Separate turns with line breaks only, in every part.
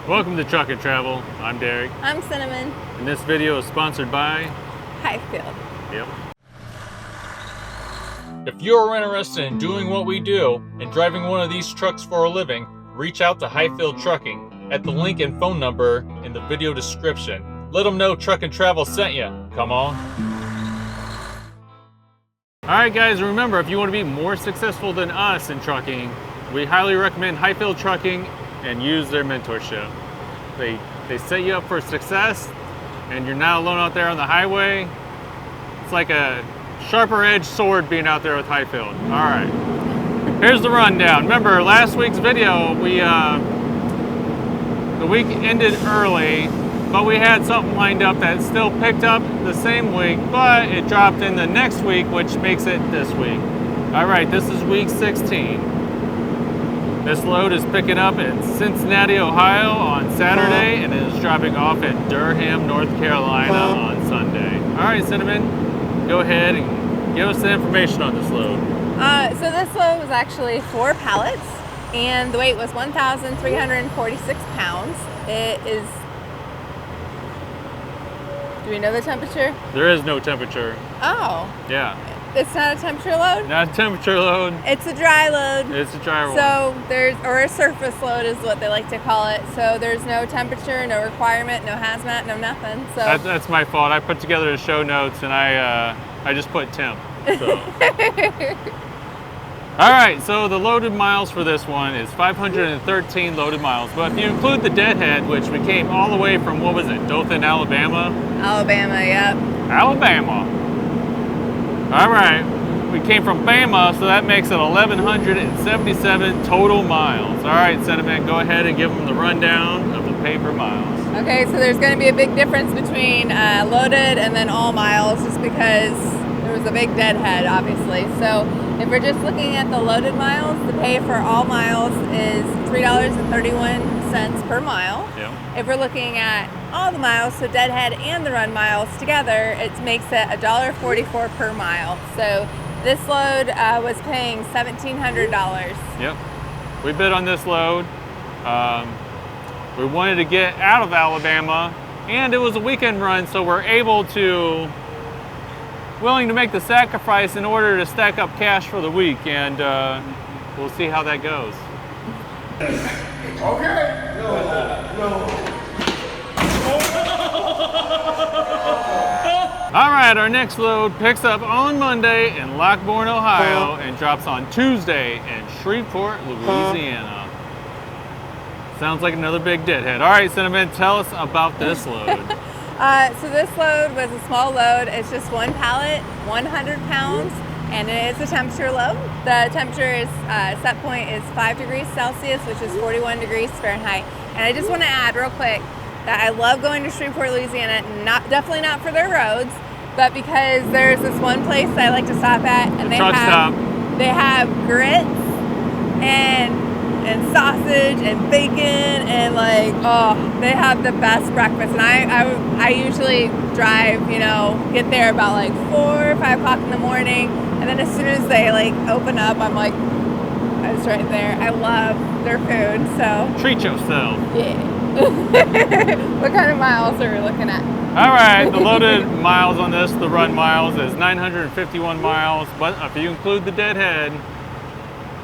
Welcome to Truck and Travel. I'm Derek.
I'm Cinnamon.
And this video is sponsored by
Hyfield.
Yep. If you're interested in doing what we do and driving one of these trucks for a living, reach out to Hyfield Trucking at the link and phone number in the video description. Let them know Truck and Travel sent you. Come on. Alright guys, remember, if you want to be more successful than us in trucking, we highly recommend Hyfield Trucking and use their mentorship. They set you up for success, and you're not alone out there on the highway. It's like a sharper edged sword being out there with Hyfield. Alright, here's the rundown. Remember last week's video, the week ended early, but we had something lined up that still picked up the same week, but it dropped in the next week, which makes it this week. Alright, this is week 16. This load is picking up in Cincinnati, Ohio on Saturday, and it is dropping off at Durham, North Carolina on Sunday. Alright, Cinnamon, go ahead and give us the information on this load.
So this load was actually 4 pallets, and the weight was 1,346 pounds. It is... Do we know the temperature?
There is no temperature.
Oh.
Yeah.
It's not a temperature load?
Not a temperature load.
It's a dry load.
It's a dry one.
So or a surface load is what they like to call it. So there's no temperature, no requirement, no hazmat, no nothing. So
that's my fault. I put together the show notes and I just put temp. So. All right, so the loaded miles for this one is 513 loaded miles. But if you include the deadhead, which we came all the way from, what was it, Dothan, Alabama?
Alabama, yep.
Alabama. All right, we came from Bama, so that makes it 1,177 total miles. All right, Cinnamon, go ahead and give them the rundown of the pay per miles.
Okay, so there's going to be a big difference between loaded and then all miles, just because there was a big deadhead, obviously. So if we're just looking at the loaded miles, the pay for all miles is $3.31 per mile.
Yep.
If we're looking at all the miles, so deadhead and the run miles together, it makes it $1.44 per mile. So this load was paying $1,700.
Yep. We bid on this load. We wanted to get out of Alabama, and it was a weekend run, so we're willing to make the sacrifice in order to stack up cash for the week, and we'll see how that goes.
Okay. No.
All right, our next load picks up on Monday in Lockbourne, Ohio, and drops on Tuesday in Shreveport, Louisiana. Sounds like another big deadhead. All right, Cinnamon, tell us about this load.
So this load was a small load. It's just 1 pallet, 100 pounds, and it is a temperature load. The temperature is set point is 5 degrees Celsius, which is 41 degrees Fahrenheit. And I just want to add real quick that I love going to Shreveport, Louisiana. Definitely not for their roads, but because there's this one place I like to stop at, and they have grits and sausage and bacon, and they have the best breakfast. And I usually drive, get there about 4 or 5 o'clock in the morning, and then as soon as they open up, I'm like, it's right there. I love their food, so
Treat yourself.
yeah. What kind of miles are we looking at?
All right, the loaded miles on this, the run miles, is 951 miles, but if you include the deadhead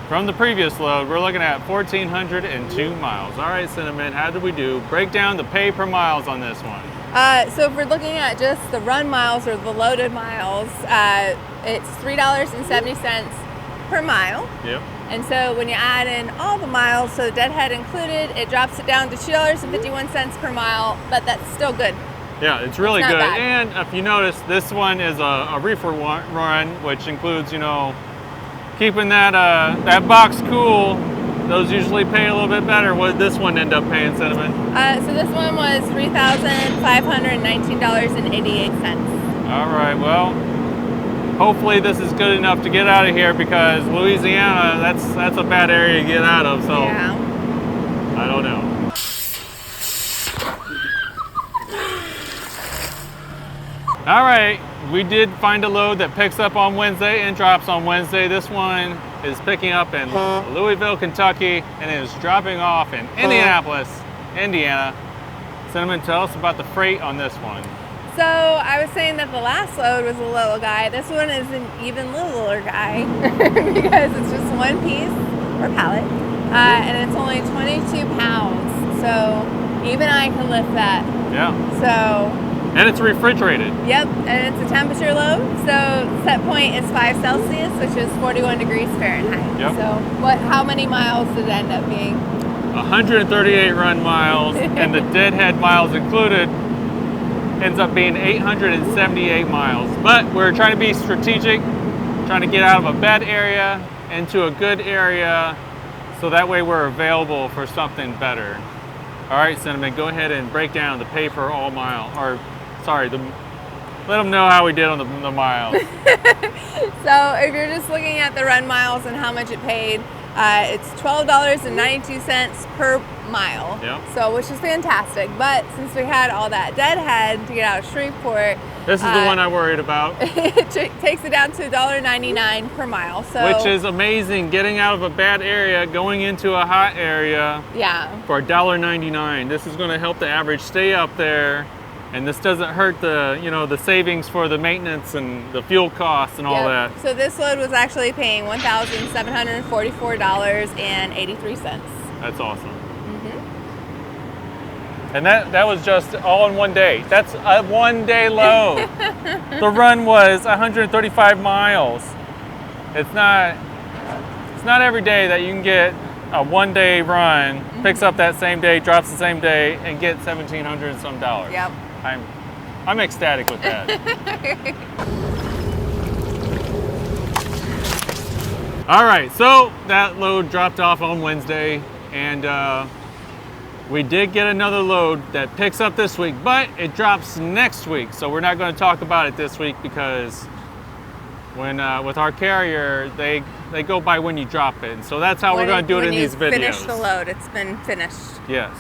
from the previous load, we're looking at 1,402 miles. All right, Cinnamon, how did we do? Break down the pay per miles on this one.
So if we're looking at just the run miles or the loaded miles, it's $3.70 per mile.
Yep.
And so when you add in all the miles, so deadhead included, it drops it down to $2.51 per mile, but that's still good.
Yeah, it's really good.
Bad.
And if you notice, this one is a reefer run, which includes, keeping that box cool. Those usually pay a little bit better. What did this one end up paying, Cinnamon?
So this one was $3,519.88.
All right, well, hopefully this is good enough to get out of here, because Louisiana, that's a bad area to get out of, so
yeah.
I don't know. All right, we did find a load that picks up on Wednesday and drops on Wednesday. This one is picking up in Louisville, Kentucky, and is dropping off in Indianapolis, Indiana. Cinnamon, tell us about the freight on this one.
So I was saying that the last load was a little guy. This one is an even littler guy because it's just one piece or pallet, and it's only 22 pounds. So even I can lift that.
Yeah.
So.
And it's refrigerated.
Yep, and it's a temperature load. So set point is 5 Celsius, which is 41 degrees Fahrenheit.
Yep.
So how many miles did it end up being?
138 run miles, and the deadhead miles included ends up being 878 miles. But we're trying to be strategic, trying to get out of a bad area into a good area, so that way we're available for something better. All right, Cinnamon, go ahead and break down the pay per all mile, or sorry, let them know how we did on the miles.
So if you're just looking at the run miles and how much it paid, it's $12.92 per mile.
Yep.
So, which is fantastic. But since we had all that deadhead to get out of Shreveport,
This is the one I worried about.
it takes it down to $1.99 per mile. So,
which is amazing, getting out of a bad area, going into a hot area.
Yeah.
For $1.99. This is going to help the average stay up there, and this doesn't hurt the, the savings for the maintenance and the fuel costs and all that.
So this load was actually paying $1,744.83.
That's awesome. And that was just all in one day. That's a 1 day load. The run was 135 miles. It's not every day that you can get a 1 day run, picks up that same day, drops the same day, and get $1,700 and some dollars.
Yep.
I'm ecstatic with that. All right, so that load dropped off on Wednesday, and we did get another load that picks up this week, but it drops next week. So we're not going to talk about it this week because when with our carrier, they go by when you drop it. And so that's how we're going to do it in these videos.
When you finish the load, it's been finished.
Yes.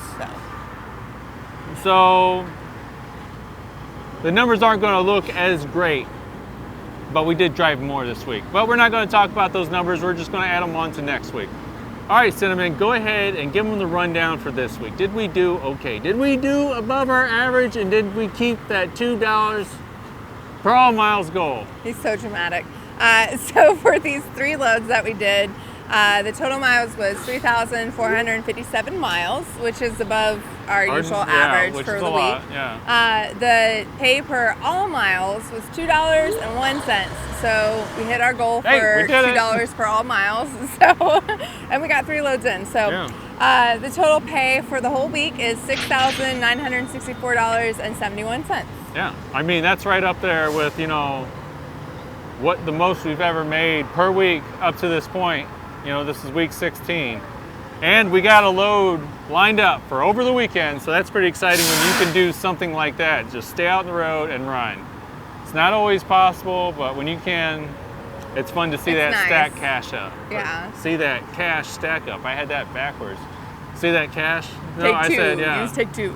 So the numbers aren't going to look as great, but we did drive more this week. But we're not going to talk about those numbers. We're just going to add them on to next week. All right, Cinnamon, go ahead and give them the rundown for this week. Did we do okay? Did we do above our average, and did we keep that $2 per all miles goal?
He's so dramatic. So for these 3 loads that we did, the total miles was 3,457 miles, which is above our usual average for the week. The pay per all miles was $2.01. So we hit our goal for $2 per all miles. So, and we got 3 loads in. So the total pay for the whole week is $6,964.71.
Yeah, I mean, that's right up there with, what the most we've ever made per week up to this point. This is week 16. And we got a load lined up for over the weekend, so that's pretty exciting when you can do something like that. Just stay out on the road and run. It's not always possible, but when you can, it's fun to see that stack cash up.
Yeah.
See that cash stack up. I had that backwards. See that cash? No,
Take
I
2.
said, yeah.
Use take 2.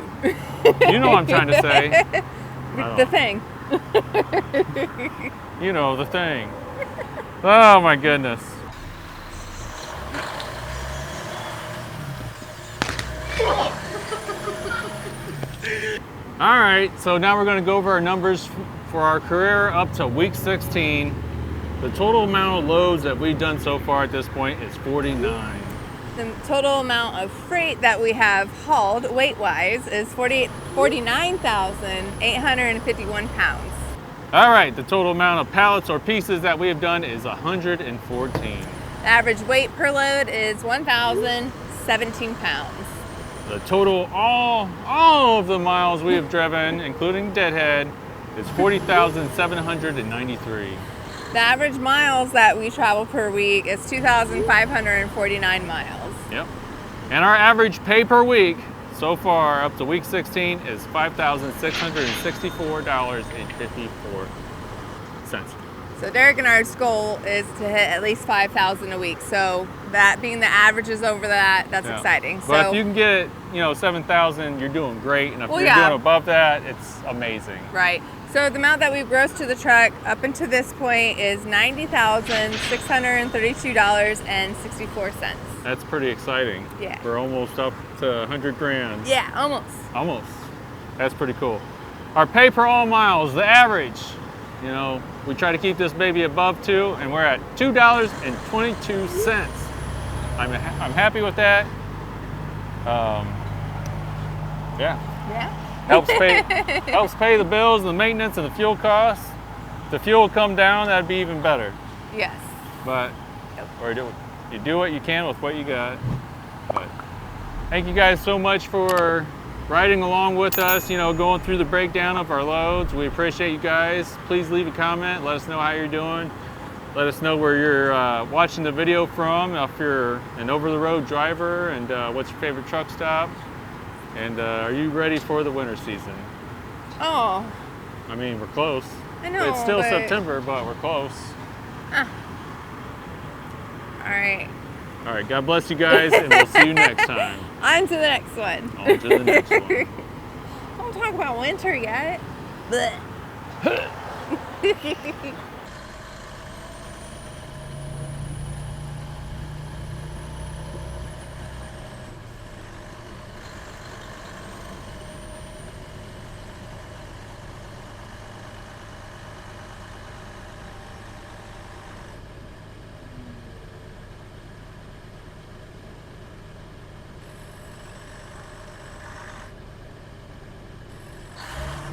You know what I'm trying to say.
The thing.
You know, the thing. Oh my goodness. All right, so now we're going to go over our numbers for our career up to week 16. The total amount of loads that we've done so far at this point is 49.
The total amount of freight that we have hauled weight-wise is 49,851 pounds.
All right, the total amount of pallets or pieces that we have done is 114.
The average weight per load is 1,017 pounds.
The total, all of the miles we have driven, including deadhead, is 40,793.
The average miles that we travel per week is 2,549 miles.
Yep. And our average pay per week so far up to week 16 is $5,664.54.
So Derek and I's goal is to hit at least 5,000 a week. So that being the averages over that's
Yeah.
exciting.
But
So
if you can get, 7,000, you're doing great. And if
Well,
you're
yeah.
doing above that, it's amazing.
right. So the amount that we've grossed to the truck up until this point is $90,632.64.
That's pretty exciting.
Yeah.
We're almost up to 100 grand.
Yeah, almost.
Almost. That's pretty cool. Our pay per all miles, the average, we try to keep this baby above 2, and we're at $2.22. I'm happy with that. Yeah.
Yeah.
Helps pay the bills, the maintenance, and the fuel costs. If the fuel come down, that'd be even better.
Yes.
But you do what you can with what you got. But thank you guys so much for riding along with us, going through the breakdown of our loads. We appreciate you guys. Please leave a comment. Let us know how you're doing. Let us know where you're watching the video from, if you're an over-the-road driver, and what's your favorite truck stop. And are you ready for the winter season?
Oh.
I mean, we're close.
I know,
It's still
but-
September, but we're close.
All right.
All right, God bless you guys, and we'll see you next time.
On to the next one.
On to the next one.
Don't talk about winter yet. Blech.